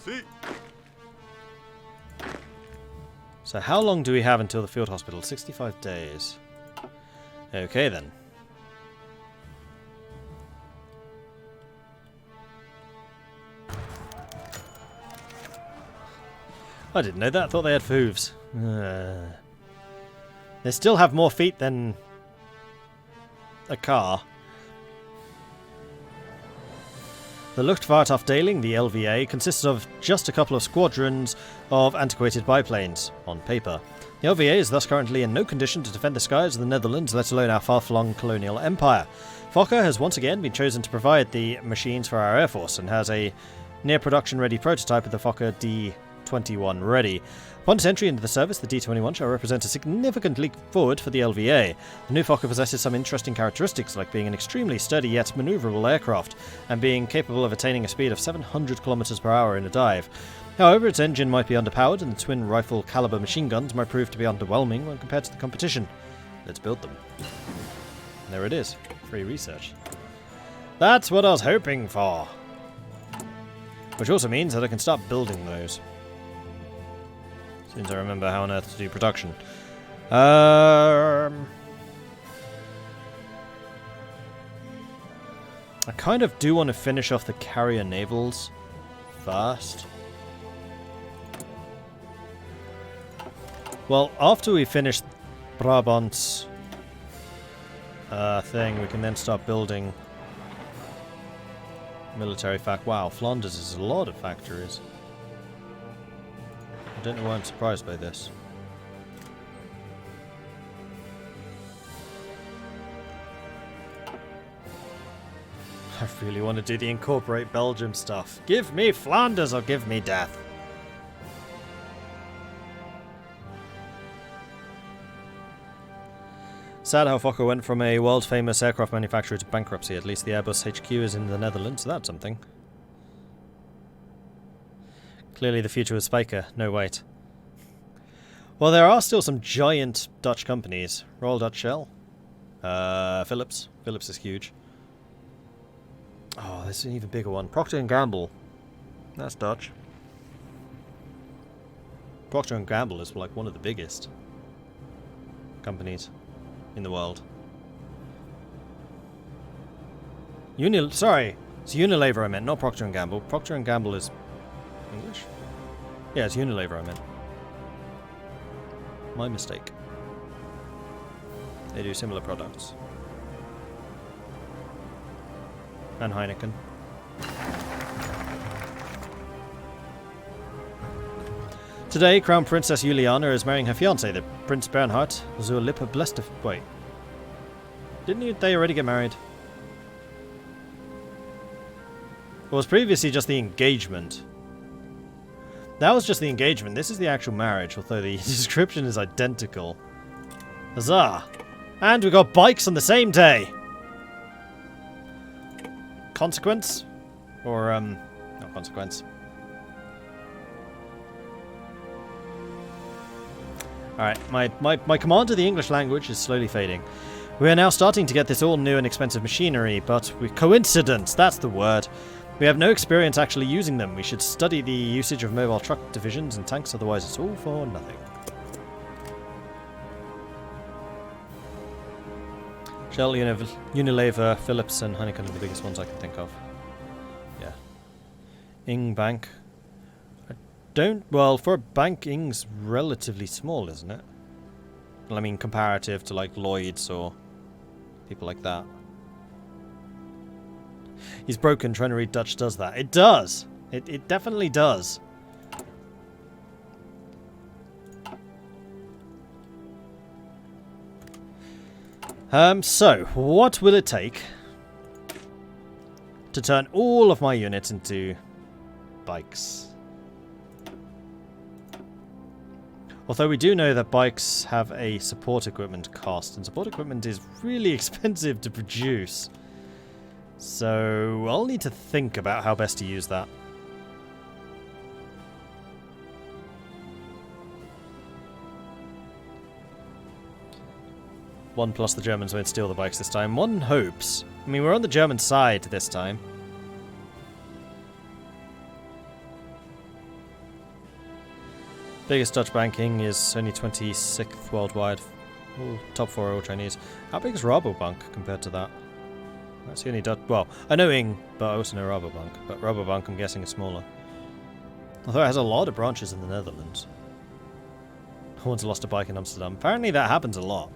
See. So how long do we have until the field hospital? 65 days. Okay then. I didn't know that. I thought they had hooves. They still have more feet than a car. The Luftfahrtafdeling, the LVA, consists of just a couple of squadrons of antiquated biplanes, on paper. The LVA is thus currently in no condition to defend the skies of the Netherlands, let alone our far-flung colonial empire. Fokker has once again been chosen to provide the machines for our Air Force, and has a near-production-ready prototype of the Fokker D-21 ready. Upon its entry into the service, the D-21 shall represent a significant leap forward for the LVA. The new Fokker possesses some interesting characteristics, like being an extremely sturdy yet manoeuvrable aircraft, and being capable of attaining a speed of 700 km per hour in a dive. However, its engine might be underpowered, and the twin rifle caliber machine guns might prove to be underwhelming when compared to the competition. Let's build them. And there it is. Free research. That's what I was hoping for. Which also means that I can start building those. As soon as I remember how on earth to do production. I kind of do want to finish off the carrier navals first. Well, after we finish Brabant's thing, we can then start building military Wow, Flanders is a lot of factories. I don't know why I'm surprised by this. I really want to do the incorporate Belgium stuff. Give me Flanders or give me death. Sad how Fokker went from a world-famous aircraft manufacturer to bankruptcy. At least the Airbus HQ is in the Netherlands, so that's something. Clearly the future was Spyker. No, wait. Well, there are still some giant Dutch companies. Royal Dutch Shell. Philips. Philips is huge. Oh, there's an even bigger one. Procter & Gamble. That's Dutch. Procter & Gamble is like one of the biggest companies in the world. Sorry, it's Unilever I meant, not Procter & Gamble. Procter & Gamble is English? Yeah, it's Unilever I meant. My mistake. They do similar products. And Heineken. Today, Crown Princess Juliana is marrying her fiancé, the Prince Bernhard zur Lippe Bleste. Wait. Didn't they already get married? It was previously just the engagement. That was just the engagement. This is the actual marriage, although the description is identical. Huzzah! And we got bikes on the same day! Consequence? Or, not consequence. Alright, my command of the English language is slowly fading. We are now starting to get this all new and expensive machinery, but coincidence, that's the word. We have no experience actually using them. We should study the usage of mobile truck divisions and tanks, otherwise it's all for nothing. Shell, Unilever, Philips and Heineken are the biggest ones I can think of. Yeah. Ing Bank. Well, for a bank, Ing's relatively small, isn't it? Well, I mean, comparative to, like, Lloyd's or people like that. He's broken. Trying to read Dutch does that. It does! It definitely does. So, what will it take to turn all of my units into bikes? Although we do know that bikes have a support equipment cost, and support equipment is really expensive to produce. So I'll need to think about how best to use that. One plus the Germans won't steal the bikes this time. One hopes. I mean, we're on the German side this time. Biggest Dutch banking is only 26th worldwide. Ooh, top 4 oil Chinese. How big is Rabobank compared to that? That's the only Dutch. Well, I know Ing, but I also know Rabobank. But Rabobank, I'm guessing, is smaller. Although it has a lot of branches in the Netherlands. I once lost a bike in Amsterdam. Apparently that happens a lot.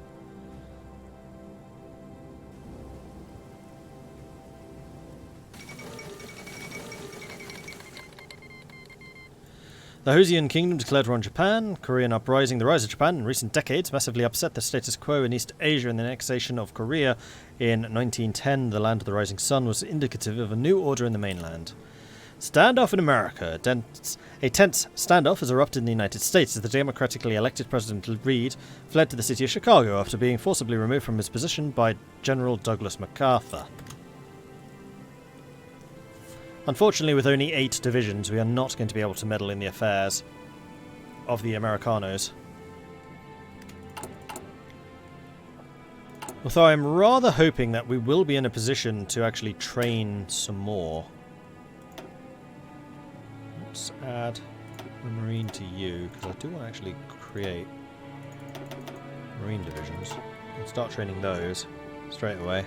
The Hosean Kingdom declared war on Japan. Korean uprising. The rise of Japan in recent decades massively upset the status quo in East Asia, and the annexation of Korea in 1910, the land of the rising sun, was indicative of a new order in the mainland. Standoff in America. A tense standoff has erupted in the United States as the democratically elected President Reed fled to the city of Chicago after being forcibly removed from his position by General Douglas MacArthur. Unfortunately, with only 8 divisions, we are not going to be able to meddle in the affairs of the Americanos. Although I'm rather hoping that we will be in a position to actually train some more. Let's add a Marine to you, because I do want to actually create Marine divisions. I'll start training those straight away.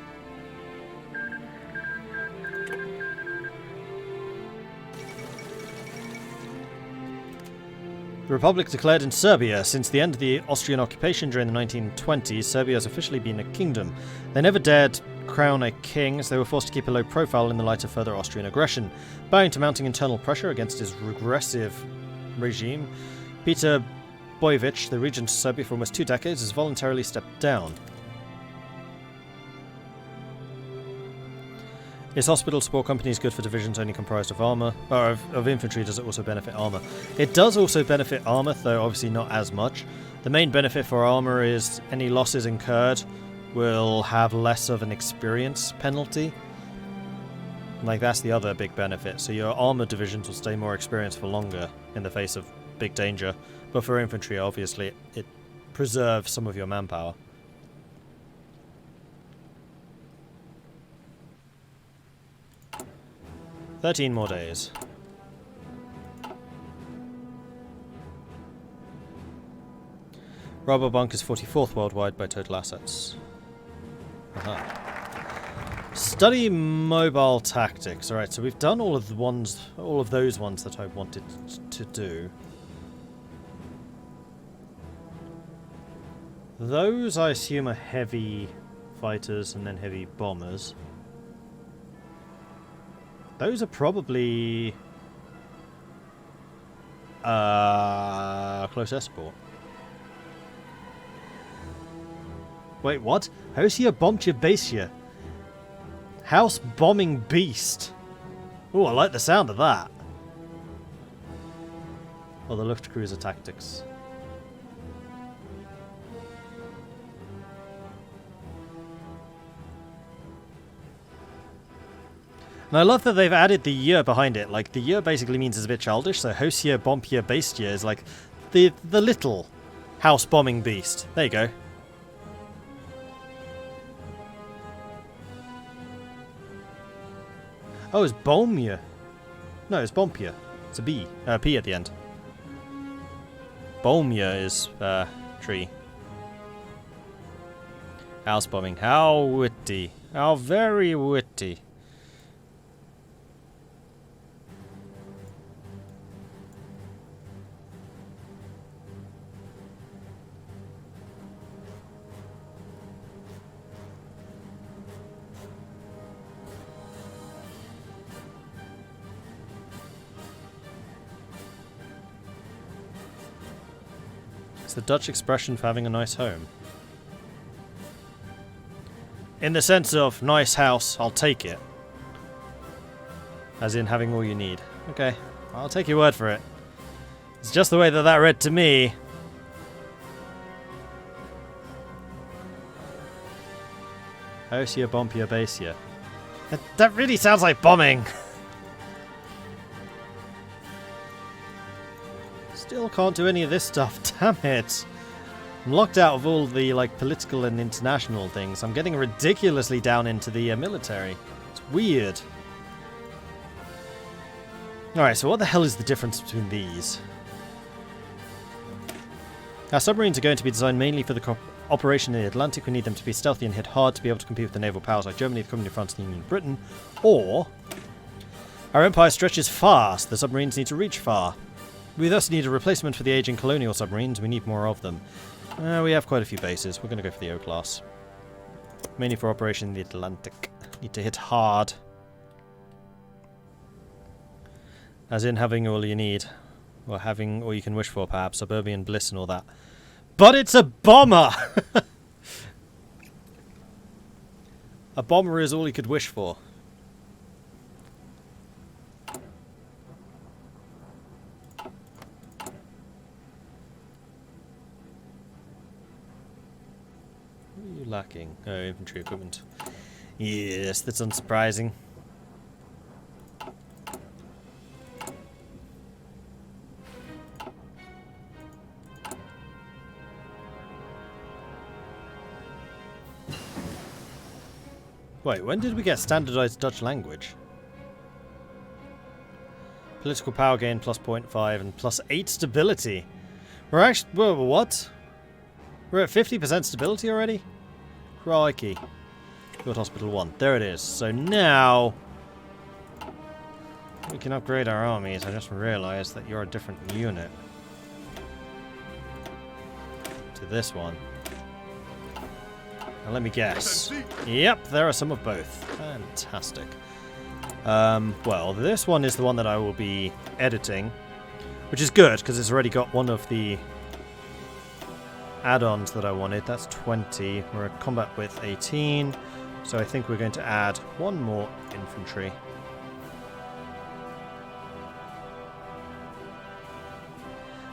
The Republic declared in Serbia. Since the end of the Austrian occupation during the 1920s, Serbia has officially been a kingdom. They never dared crown a king, as they were forced to keep a low profile in the light of further Austrian aggression. Bowing to mounting internal pressure against his regressive regime, Peter Bojovic, the regent of Serbia for almost 2 decades, has voluntarily stepped down. Is hospital support companies good for divisions only comprised of armour? Or of infantry, does it also benefit armour? It does also benefit armour, though obviously not as much. The main benefit for armour is any losses incurred will have less of an experience penalty. Like, that's the other big benefit. So your armour divisions will stay more experienced for longer in the face of big danger. But for infantry, obviously, it preserves some of your manpower. "13 more days. Rabobank is 44th worldwide by total assets. Aha. Study mobile tactics. Alright, so we've done all of those ones that I wanted to do. Those, I assume, are heavy fighters and then heavy bombers. Those are probably close air support. Wait, what? Hosia Bombtje Beestje. House bombing beast. Oh, I like the sound of that. Or the Luftcruiser tactics. And I love that they've added the year behind it. Like, the year basically means it's a bit childish, so Hosia Bombtje Beestje is like the little house bombing beast. There you go. Oh, it's Bombje. No, it's Bompje. It's a B. P at the end. Bombje is tree. House bombing. How witty. How very witty. The Dutch expression for having a nice home. In the sense of nice house, I'll take it. As in having all you need. Okay, I'll take your word for it. It's just the way that that read to me. Hosia Bompia Basia. That really sounds like bombing. Still can't do any of this stuff, damn it. I'm locked out of all the political and international things. I'm getting ridiculously down into the military. It's weird. Alright, so what the hell is the difference between these? Our submarines are going to be designed mainly for the operation in the Atlantic. We need them to be stealthy and hit hard to be able to compete with the naval powers like Germany, the Company of France, and Union Britain. Or, our empire stretches fast. The submarines need to reach far. We thus need a replacement for the aging colonial submarines. We need more of them. We have quite a few bases. We're going to go for the O-class. Mainly for operation in the Atlantic. Need to hit hard. As in having all you need. Or having all you can wish for, perhaps. Suburban bliss and all that. But it's a bomber! A bomber is all you could wish for. What are you lacking? Oh, infantry equipment. Yes, that's unsurprising. Wait, when did we get standardized Dutch language? Political power gain plus 0.5 and plus 8 stability. We're actually... Whoa, what? We're at 50% stability already? Crikey. Field Hospital 1. There it is. So now... we can upgrade our armies. I just realized that you're a different unit. To this one. Now let me guess. Yep, there are some of both. Fantastic. Well, this one is the one that I will be editing, which is good because it's already got one of the add-ons that I wanted. That's 20. We're at combat with 18, so I think we're going to add one more infantry.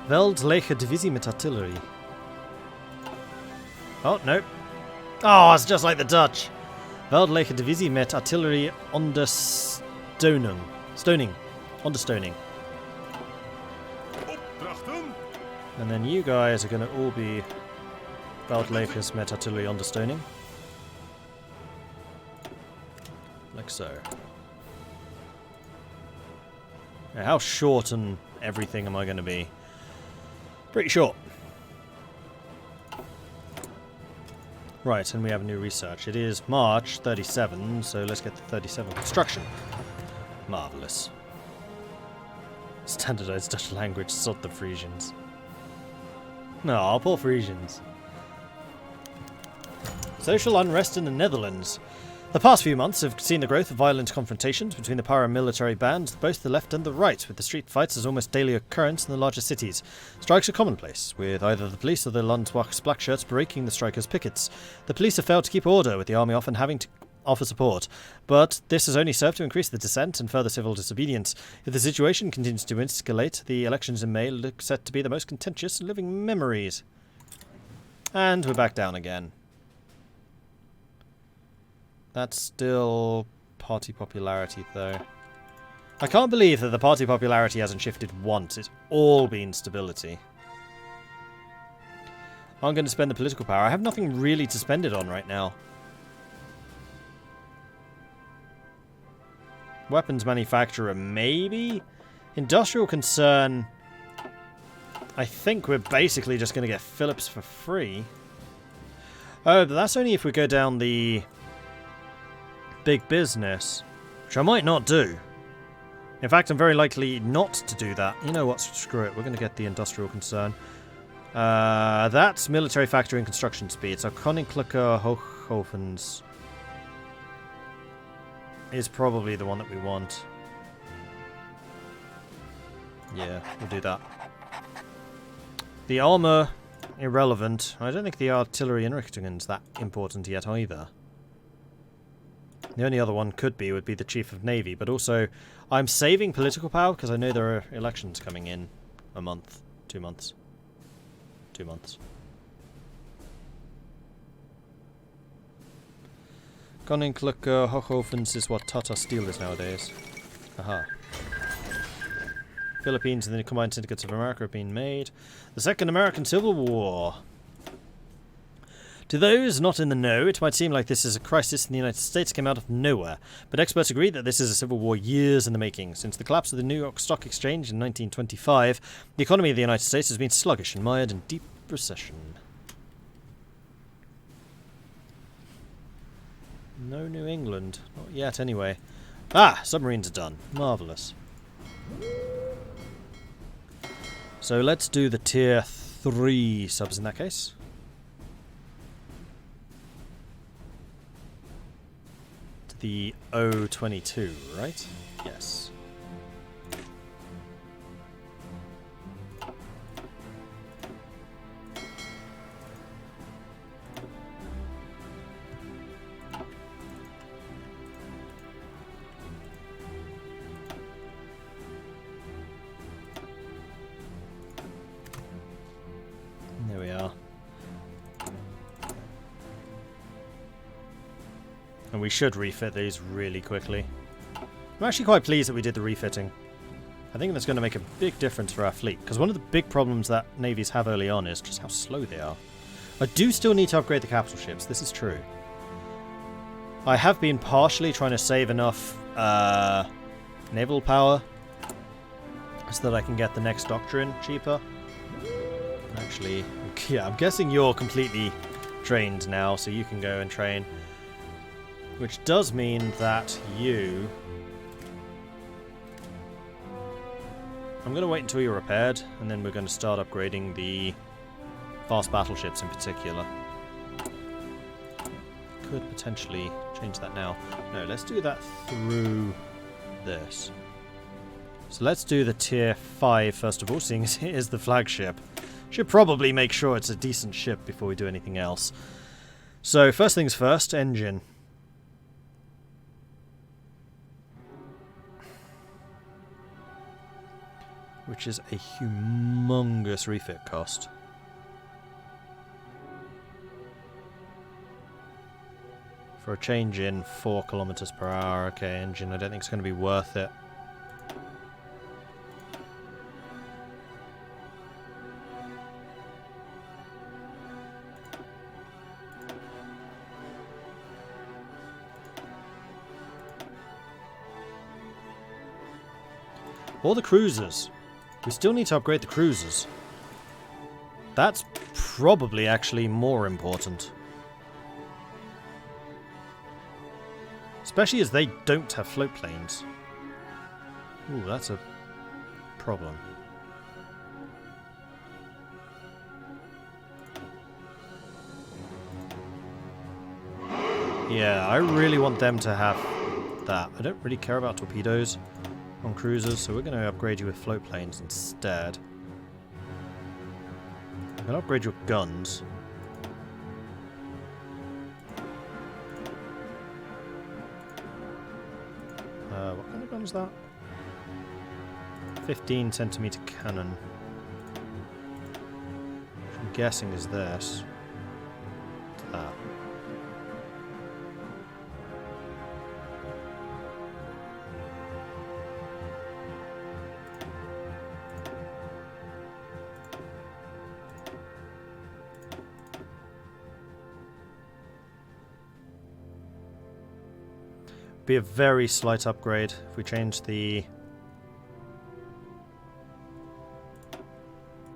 Veldleiche Divisie mit Artillerie. Oh, nope. Oh, it's just like the Dutch. Veldleiche Divisie met Artillerie ondersteuning. Ondersteuning. And then you guys are going to all be Veldleiches met Artillerie ondersteuning. Like so. Now, how short and everything am I going to be? Pretty short. Right, and we have new research. It is March 37, so let's get to 37 construction. Marvellous. Standardized Dutch language, sod the Frisians. No, poor Frisians. Social unrest in the Netherlands. The past few months have seen the growth of violent confrontations between the paramilitary bands, both the left and the right, with the street fights as almost daily occurrence in the larger cities. Strikes are commonplace, with either the police or the Landwacht's black shirts breaking the strikers' pickets. The police have failed to keep order, with the army often having to offer support, but this has only served to increase the dissent and further civil disobedience. If the situation continues to escalate, the elections in May look set to be the most contentious in living memories. And we're back down again. That's still party popularity, though. I can't believe that the party popularity hasn't shifted once. It's all been stability. I'm going to spend the political power. I have nothing really to spend it on right now. Weapons manufacturer, maybe? Industrial concern... I think we're basically just going to get Phillips for free. Oh, but that's only if we go down the... big business, which I might not do. In fact, I'm very likely not to do that. You know what? Screw it. We're going to get the industrial concern. That's military factory and construction speed. So Koninklijke Hooghofens is probably the one that we want. Yeah, we'll do that. The armor, irrelevant. I don't think the artillery Inrichtingen's that important yet either. The only other one would be the Chief of Navy, but also I'm saving political power because I know there are elections coming in a month, 2 months. 2 months. Koninklijke Hooghofens is what Tata Steel is nowadays. Aha. Philippines and the Combined Syndicates of America have been made. The Second American Civil War. To those not in the know, it might seem like this is a crisis in the United States came out of nowhere, but experts agree that this is a civil war years in the making. Since the collapse of the New York Stock Exchange in 1925, the economy of the United States has been sluggish and mired in deep procession. No New England. Not yet, anyway. Ah! Submarines are done. Marvellous. So let's do the tier 3 subs in that case. To the O22, right? Yes. There we are. And we should refit these really quickly. I'm actually quite pleased that we did the refitting. I think that's going to make a big difference for our fleet, because one of the big problems that navies have early on is just how slow they are. I do still need to upgrade the capital ships, this is true. I have been partially trying to save enough naval power so that I can get the next doctrine cheaper. Actually, yeah, I'm guessing you're completely trained now, so you can go and train. Which does mean that you... I'm going to wait until you're repaired, and then we're going to start upgrading the fast battleships in particular. Could potentially change that now. No, let's do that through this. So let's do the tier 5 first of all, seeing as it is the flagship. Should probably make sure it's a decent ship before we do anything else. So, first things first, engine. Which is a humongous refit cost. For a change in 4 kilometers per hour, okay, engine, I don't think it's going to be worth it. Or the cruisers. We still need to upgrade the cruisers. That's probably actually more important. Especially as they don't have float planes. Ooh, that's a problem. Yeah, I really want them to have that. I don't really care about torpedoes on cruisers, so we're going to upgrade you with float planes instead. I'm going to upgrade your guns. What kind of gun is that? 15 centimeter cannon. Which I'm guessing is this. That. Be a very slight upgrade if we change the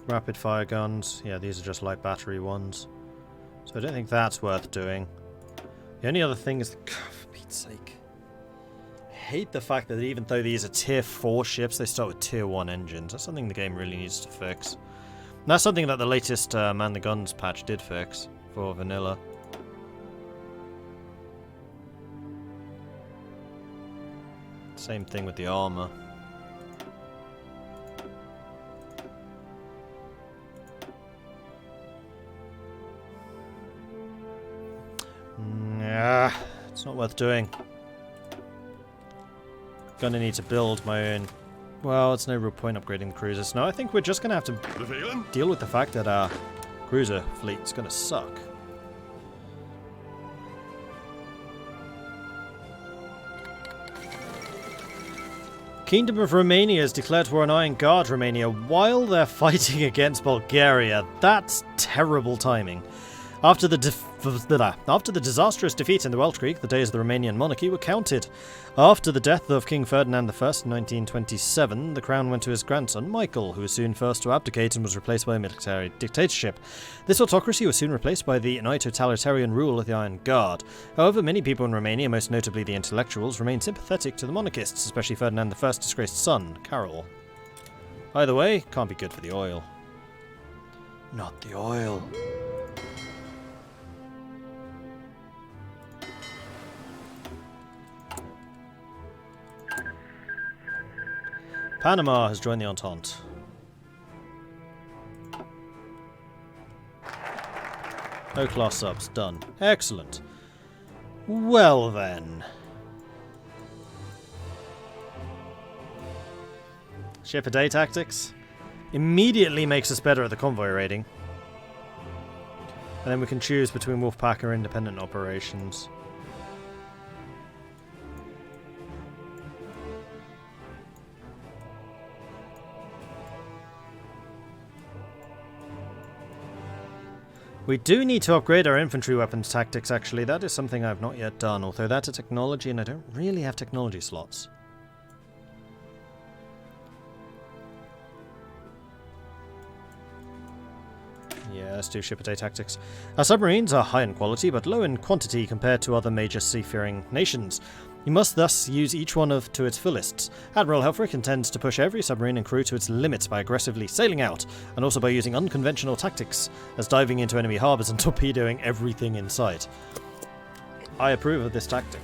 rapid fire guns. Yeah, these are just light battery ones, so I don't think that's worth doing. The only other thing is, for Pete's sake, I hate the fact that even though these are tier 4 ships, they start with tier 1 engines. That's something the game really needs to fix. And that's something that the latest Man the Guns patch did fix for vanilla. Same thing with the armor. Nah, it's not worth doing. Gonna need to build my own. Well, it's no real point upgrading the cruisers. No, I think we're just gonna have to deal with the fact that our cruiser fleet's gonna suck. Kingdom of Romania has declared war on Iron Guard Romania while they're fighting against Bulgaria. That's terrible timing. After the After the disastrous defeat in the Welsh Creek, the days of the Romanian monarchy were counted. After the death of King Ferdinand I in 1927, the crown went to his grandson Michael, who was soon forced to abdicate and was replaced by a military dictatorship. This autocracy was soon replaced by the totalitarian rule of the Iron Guard. However, many people in Romania, most notably the intellectuals, remained sympathetic to the monarchists, especially Ferdinand I's disgraced son, Carol. Either way, can't be good for the oil. Not the oil. Panama has joined the Entente. No class subs. Done. Excellent. Well then. Ship a day tactics. Immediately makes us better at the convoy raiding. And then we can choose between Wolfpack or independent operations. We do need to upgrade our infantry weapons tactics, actually. That is something I've not yet done, although that's a technology and I don't really have technology slots. Yeah, let's do ship a day tactics. Our submarines are high in quality, but low in quantity compared to other major seafaring nations. You must thus use each one to its fullest. Admiral Helfrich intends to push every submarine and crew to its limits by aggressively sailing out, and also by using unconventional tactics, as diving into enemy harbours and torpedoing everything in sight. I approve of this tactic.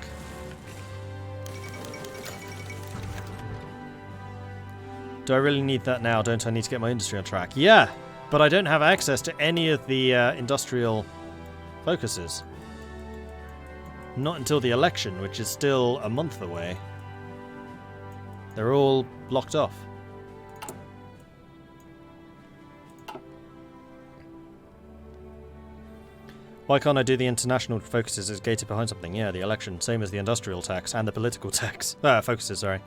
Do I really need that now? Don't I need to get my industry on track? Yeah, but I don't have access to any of the industrial focuses. Not until the election, which is still a month away. They're all blocked off. Why can't I do the international focuses as gated behind something? Yeah, the election, same as the industrial tax and the political tax. Focuses, sorry.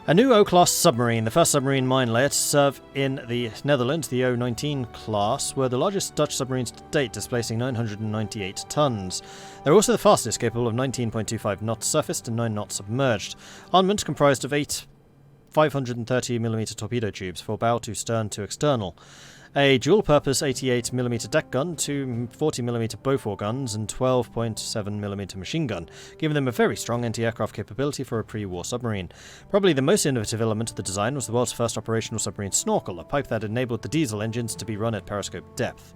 A new O-class submarine, the first submarine mine layer to serve in the Netherlands, the O-19 class, were the largest Dutch submarines to date, displacing 998 tons. They're also the fastest, capable of 19.25 knots surfaced and 9 knots submerged. Armament comprised of 8 530mm torpedo tubes for bow to stern to external. A dual-purpose 88mm deck gun, 2 40mm Bofors guns, and 12.7mm machine gun, giving them a very strong anti-aircraft capability for a pre-war submarine. Probably the most innovative element of the design was the world's first operational submarine snorkel, a pipe that enabled the diesel engines to be run at periscope depth.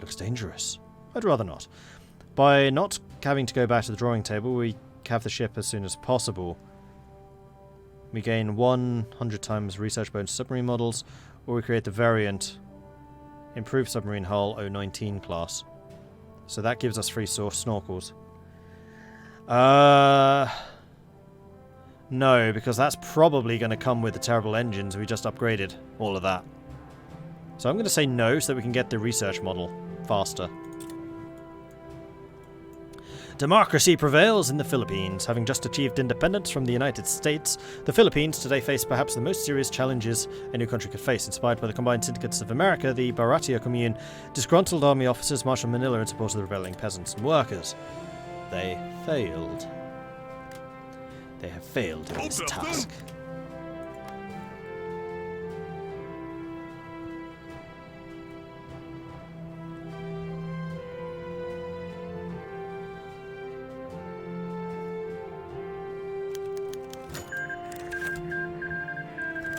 Looks dangerous. I'd rather not. By not having to go back to the drawing table, we have the ship as soon as possible. We gain 100 times research bonus submarine models, or we create the variant improved submarine hull O-19 class. So that gives us free source snorkels. No, because that's probably going to come with the terrible engines we just upgraded. All of that. So I'm going to say no so that we can get the research model faster. Democracy prevails in the Philippines. Having just achieved independence from the United States, the Philippines today face perhaps the most serious challenges a new country could face. Inspired by the Combined Syndicates of America, the Baratia Commune, disgruntled army officers marched on Manila in support of the rebelling peasants and workers. They failed. They have failed in this task.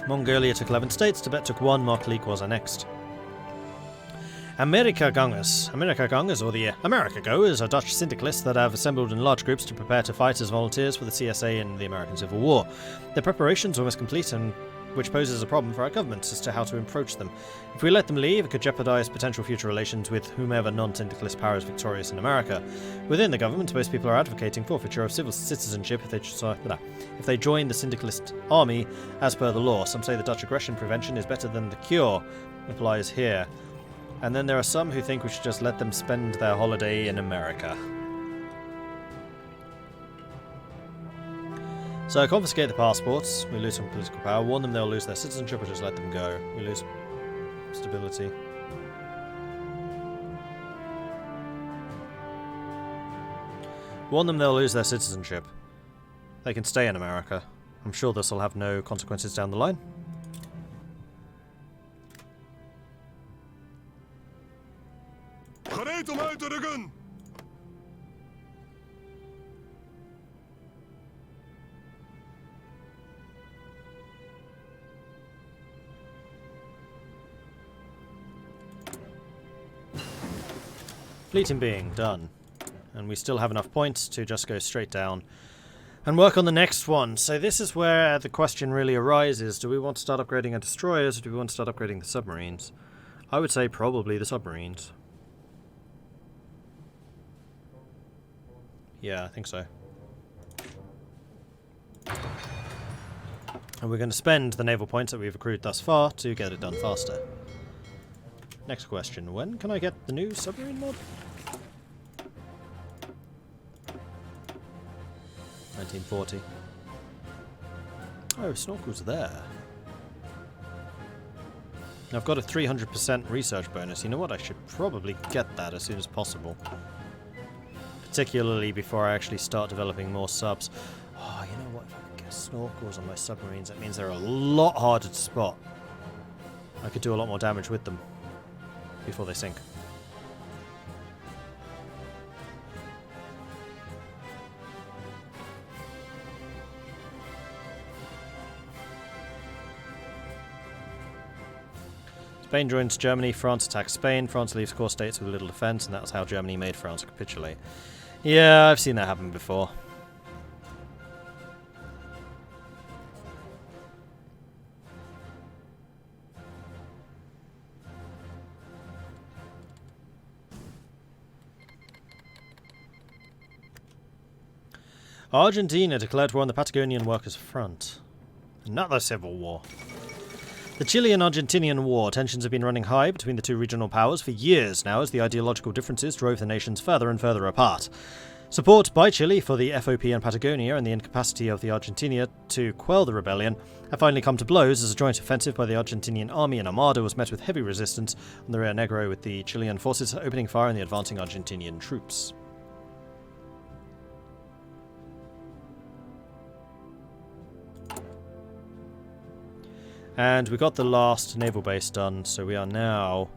Mongolia took 11 states, Tibet took 1, Markleek was annexed. America-Gangers, or the America-Goers, are Dutch syndicalists that have assembled in large groups to prepare to fight as volunteers for the CSA in the American Civil War. Their preparations are almost complete, and which poses a problem for our government as to how to approach them. If we let them leave, it could jeopardize potential future relations with whomever non-syndicalist power is victorious in America. Within the government, most people are advocating forfeiture of civil citizenship if they join the syndicalist army as per the law. Some say the Dutch aggression prevention is better than the cure, applies here. And then there are some who think we should just let them spend their holiday in America. So confiscate the passports, we lose some political power, warn them they'll lose their citizenship, or just let them go. We lose stability. Warn them they'll lose their citizenship. They can stay in America. I'm sure this will have no consequences down the line. Fleeting being done. And we still have enough points to just go straight down and work on the next one. So this is where the question really arises. Do we want to start upgrading our destroyers, or do we want to start upgrading the submarines? I would say probably the submarines. Yeah, I think so. And we're going to spend the naval points that we've accrued thus far to get it done faster. Next question. When can I get the new submarine mod? 1940. Oh, snorkel's there. I've got a 300% research bonus. You know what? I should probably get that as soon as possible. Particularly before I actually start developing more subs. Oh, you know what? If I could get snorkels on my submarines, that means they're a lot harder to spot. I could do a lot more damage with them before they sink. Spain joins Germany, France attacks Spain, France leaves core states with little defence, and that's how Germany made France capitulate. Yeah, I've seen that happen before. Argentina declared war on the Patagonian Workers' Front. Another civil war. The Chilean-Argentinian War. Tensions have been running high between the two regional powers for years now as the ideological differences drove the nations further and further apart. Support by Chile for the FOP in Patagonia and the incapacity of the Argentina to quell the rebellion have finally come to blows as a joint offensive by the Argentinian army and Armada was met with heavy resistance on the Rio Negro, with the Chilean forces opening fire on the advancing Argentinian troops. And we got the last naval base done, so we are now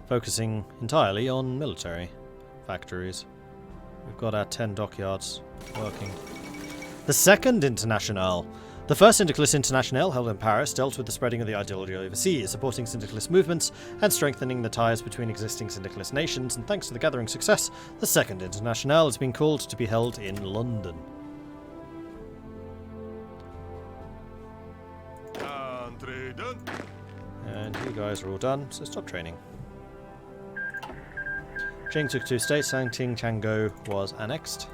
focusing entirely on military factories. We've got our 10 dockyards working. The Second Internationale. The First Syndicalist Internationale, held in Paris, dealt with the spreading of the ideology overseas, supporting syndicalist movements and strengthening the ties between existing syndicalist nations, and thanks to the gathering success, the Second Internationale has been called to be held in London. And you guys are all done, so stop training. Qing took 2 states, Sangting Chango was annexed.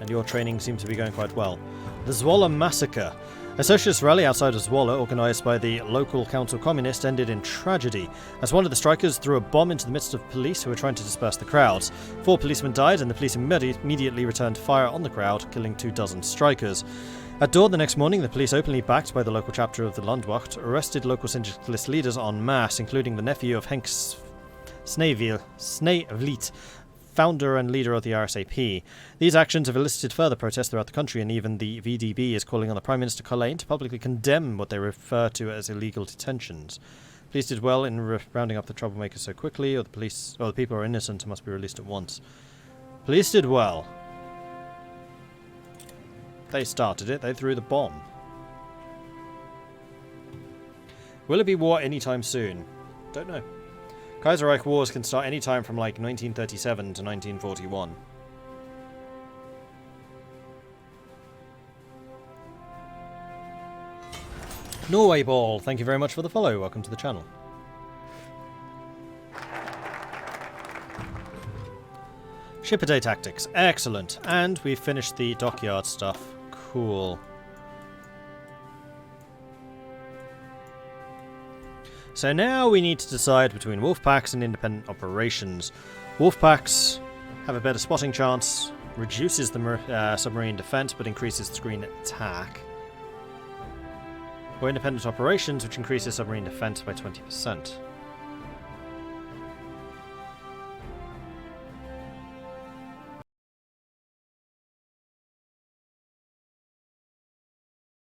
And your training seems to be going quite well. The Zwolle Massacre. A socialist rally outside of Zwolle, organised by the local council communist, ended in tragedy, as one of the strikers threw a bomb into the midst of police who were trying to disperse the crowds. 4 policemen died, and the police immediately returned fire on the crowd, killing 24 strikers. At dawn the next morning, the police, openly backed by the local chapter of the Landwacht, arrested local syndicalist leaders en masse, including the nephew of Henk Sneevliet, founder and leader of the RSAP. These actions have elicited further protests throughout the country, and even the VDB is calling on the Prime Minister Collin to publicly condemn what they refer to as illegal detentions. Police did well in rounding up the troublemakers so quickly, or the people are innocent and must be released at once. Police did well. They started it, they threw the bomb. Will it be war anytime soon? Don't know. Kaiserreich wars can start any time from like 1937 to 1941. Norway Ball, thank you very much for the follow. Welcome to the channel. Ship a day tactics, excellent. And we've finished the dockyard stuff. Cool. So now we need to decide between wolf packs and independent operations. Wolf packs have a better spotting chance, reduces the submarine defense but increases the screen attack. Or independent operations, which increases submarine defense by 20%.